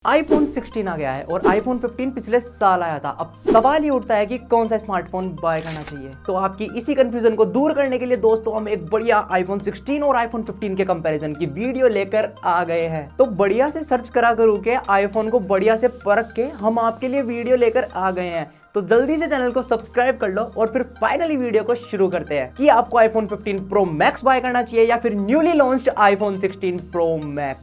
iPhone 16 आ गया है और iPhone 15 पिछले साल आया था। अब सवाल ये उठता है कि कौन सा स्मार्टफोन बाय करना चाहिए। तो आपकी इसी कंफ्यूजन को दूर करने के लिए दोस्तों हम एक बढ़िया iPhone 16 और iPhone 15 के कंपैरिजन की वीडियो लेकर आ गए हैं। तो बढ़िया से सर्च करा करूँ के आईफोन को बढ़िया से परख के हम आपके लिए वीडियो लेकर आ गए हैं। तो जल्दी से चैनल को सब्सक्राइब कर लो और फिर फाइनली वीडियो को शुरू करते हैं कि आपको iPhone 15 Pro Max बाय करना चाहिए या फिर newly launched iPhone 16 Pro Max।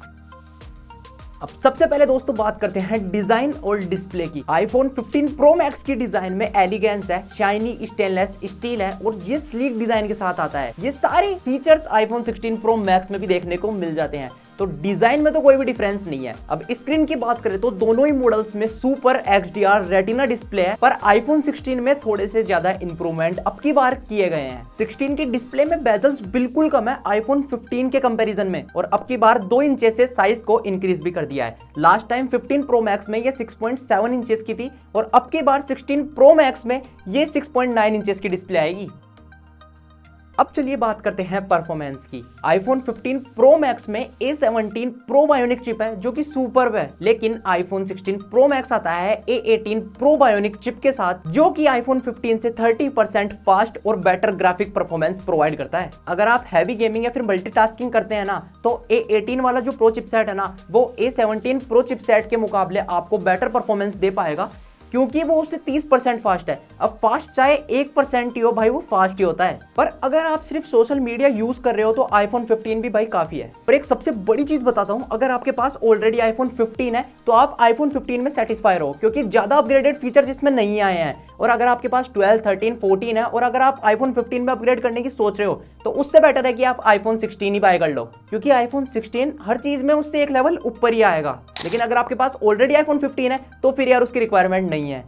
अब सबसे पहले दोस्तों बात करते हैं डिजाइन और डिस्प्ले की। iPhone 15 Pro Max की डिजाइन में एलिगेंस है, शाइनी स्टेनलेस स्टील है और ये स्लीक डिजाइन के साथ आता है। ये सारे फीचर्स iPhone 16 Pro Max में भी देखने को मिल जाते हैं। तो डिजाइन में तो कोई भी डिफरेंस नहीं है। अब स्क्रीन की बात करें तो दोनों ही मॉडल्स में सुपर XDR रेटिना डिस्प्ले है, पर iPhone 16 में थोड़े से ज्यादा इंप्रूवमेंट अब की बार किए गए हैं। 16 की डिस्प्ले में बेजल्स बिल्कुल कम है iPhone 15 के कंपैरिजन में और अब की बार 2 इंच से साइज को इंक्रीज भी कर दिया है। लास्ट टाइम 15 Pro Max में ये 6.7 इंचेस की थी और अब की बार 16 Pro Max में ये 6.9 इंचेस की डिस्प्ले आएगी। अब चलिए बात करते हैं परफॉर्मेंस की। iPhone 15 Pro Max में A17 Pro Bionic चिप है जो कि सुपर्ब है, लेकिन iPhone 16 Pro Max आता है A18 Pro Bionic चिप के साथ जो कि iPhone 15 से 30% फास्ट और बेटर ग्राफिक परफॉर्मेंस प्रोवाइड करता है। अगर आप हैवी गेमिंग या फिर मल्टीटास्किंग करते हैं ना, तो A18 वाला जो प्रो चिपसेट है ना, वो A17 Pro चिपसेट के मुकाबले आपको बेटर परफॉर्मेंस दे पाएगा क्योंकि वो उससे 30% फास्ट है। अब फास्ट चाहे 1% ही हो भाई, वो फास्ट ही होता है। पर अगर आप सिर्फ सोशल मीडिया यूज कर रहे हो तो iPhone 15 भी भाई काफी है। पर एक सबसे बड़ी चीज बताता हूं, अगर आपके पास ऑलरेडी iPhone 15 है तो आप iPhone 15 में सेटिस्फाई रहो क्योंकि ज्यादा अपग्रेडेड फीचर्स इसमें नहीं आए हैं। और अगर आपके पास 12, 13, 14 है और अगर आप iPhone 15 में अपग्रेड करने की सोच रहे हो तो उससे बेटर है कि आप iPhone 16 ही बाय कर लो क्योंकि iPhone 16 हर चीज में उससे एक लेवल ऊपर ही आएगा। लेकिन अगर आपके पास ऑलरेडी iPhone 15 है तो फिर यार उसकी रिक्वायरमेंट नहीं है।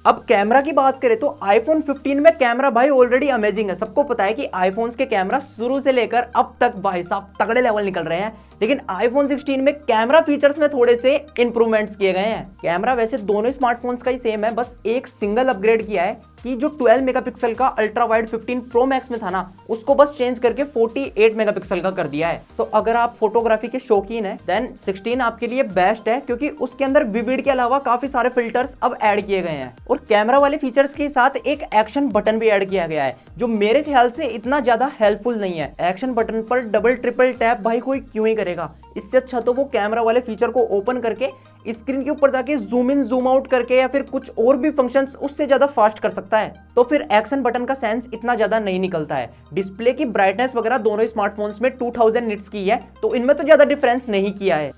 अब कैमरा की बात करें तो iPhone 15 में कैमरा भाई ऑलरेडी अमेजिंग है। सबको पता है कि iPhones के कैमरा शुरू से लेकर अब तक भाई साहब तगड़े लेवल निकल रहे हैं, लेकिन iPhone 16 में कैमरा फीचर्स में थोड़े से इंप्रूवमेंट्स किए गए हैं। कैमरा वैसे दोनों स्मार्टफोन्स का ही सेम है, बस एक सिंगल अपग्रेड किया है कि जो 12 मेगापिक्सल का अल्ट्रा वाइड 15 Pro Max में था ना, उसको बस चेंज करके 48 मेगापिक्सल का कर दिया है। तो अगर आप फोटोग्राफी के शौकीन है देन 16 आपके लिए बेस्ट है क्योंकि उसके अंदर विविड के अलावा काफी सारे फिल्टर्स अब ऐड किए गए हैं और कैमरा वाले फीचर्स के साथ एक एक्शन बटन भी ऐड किया गया है जो मेरे ख्याल से इतना ज्यादा हेल्पफुल नहीं है। एक्शन बटन पर डबल ट्रिपल टैप भाई कोई क्यों ही करेगा, इससे अच्छा तो वो कैमरा वाले फीचर को ओपन करके स्क्रीन के ऊपर जाके जूम इन जूम आउट करके या फिर कुछ और भी फंक्शंस उससे ज्यादा फास्ट कर सकता है। तो फिर एक्शन बटन का सेंस इतना ज्यादा नहीं निकलता है। डिस्प्ले की ब्राइटनेस वगैरह दोनों स्मार्टफोन्स में 2000 निट्स की है, तो इनमें तो ज्यादा डिफरेंस नहीं किया है।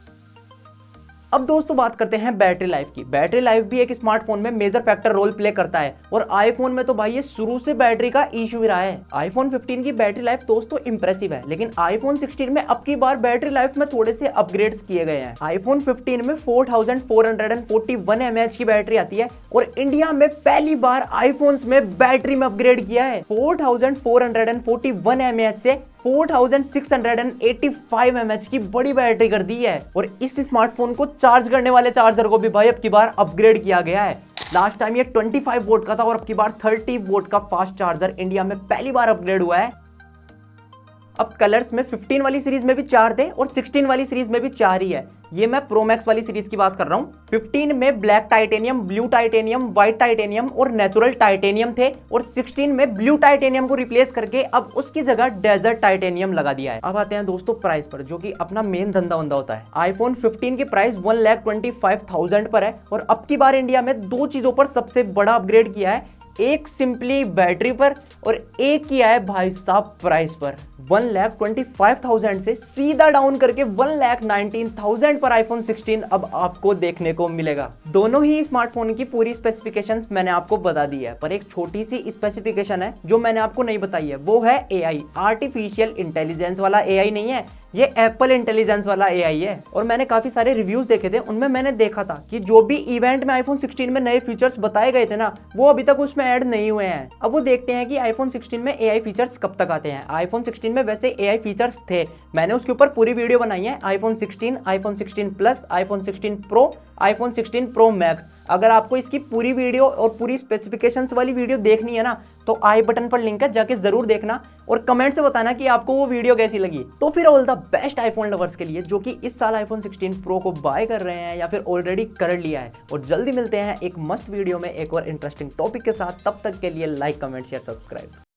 अब दोस्तों बात करते हैं बैटरी लाइफ की। बैटरी लाइफ भी एक स्मार्टफोन में मेजर फैक्टर रोल प्ले करता है और आईफोन में तो भाई ये शुरू से बैटरी का इशू रहा है। आईफोन 15 की बैटरी लाइफ दोस्तों इंप्रेसिव है, लेकिन आईफोन 16 में अब की बार बैटरी लाइफ में थोड़े से अपग्रेड्स किए गए हैं। आईफोन 15 में 4441 mAh की बैटरी आती है और इंडिया में पहली बार आईफोन्स में बैटरी में अपग्रेड किया है। 4441 mAh से 4685 mAh की बड़ी बैटरी कर दी है और इस स्मार्टफोन को चार्ज करने वाले चार्जर को भी भाई अब की बार अपग्रेड किया गया है। लास्ट टाइम ये 25 वोल्ट का था और अब की बार 30 वोल्ट का फास्ट चार्जर इंडिया में पहली बार अपग्रेड हुआ है। अब कलर्स में 15 वाली सीरीज में भी 4 थे और 16 वाली सीरीज में भी 4 ही है। ये मैं प्रो मैक्स वाली सीरीज की बात कर रहा हूँ। 15 में black titanium, blue titanium, white titanium और नेचुरल टाइटेनियम थे और 16 में ब्लू टाइटेनियम को रिप्लेस करके अब उसकी जगह डेजर्ट टाइटेनियम लगा दिया है। अब आते हैं दोस्तों प्राइस पर, जो कि अपना मेन धंधा होता है। आईफोन 15 की प्राइस 1,25,000 पर है और अब की बार इंडिया में 2 चीजों पर सबसे बड़ा अपग्रेड किया है, एक सिंपली बैटरी पर और एक किया है भाई साहब प्राइस पर। 1,25,000 से सीधा डाउन करके 1,19,000 पर आईफोन 16 अब आपको देखने को मिलेगा। दोनों ही स्मार्टफोन की पूरी स्पेसिफिकेशंस मैंने आपको बता दी है, पर एक छोटी सी स्पेसिफिकेशन है जो मैंने आपको नहीं बताई है, वो है एआई। आर्टिफिशियल इंटेलिजेंस वाला एआई नहीं है, ये एप्पल इंटेलिजेंस वाला एआई है। और मैंने काफी सारे रिव्यूज देखे थे, उनमें मैंने देखा था कि जो भी इवेंट में आईफोन 16 में नए फीचर्स बताए गए थे ना, वो अभी तक उसमें ऐड नहीं हुए हैं। अब वो देखते हैं कि आईफोन 16 में एआई फीचर्स कब तक आते हैं। आईफोन 16 में में वैसे AI फीचर्स थे, मैंने उसके ऊपर पूरी वीडियो बनाई है। IPhone 16, iPhone 16 plus, iPhone 16 pro, iPhone 16 pro max. अगर आपको इसकी पूरी वीडियो और पूरी स्पेसिफिकेशंस वाली वीडियो देखनी है ना, तो आई बटन पर लिंक है, जाके जरूर देखना और कमेंट से बताना कि आपको वो वीडियो कैसी लगी। तो फिर all the best iPhone lovers के लिए जो कि इस साल आईफोन 16 प्रो को बाय कर रहे हैं या फिर ऑलरेडी कर लिया है। और जल्दी मिलते हैं एक मस्त वीडियो में एक और इंटरेस्टिंग टॉपिक के साथ। तब तक के लिए लाइक, कमेंट, शेयर, सब्सक्राइब।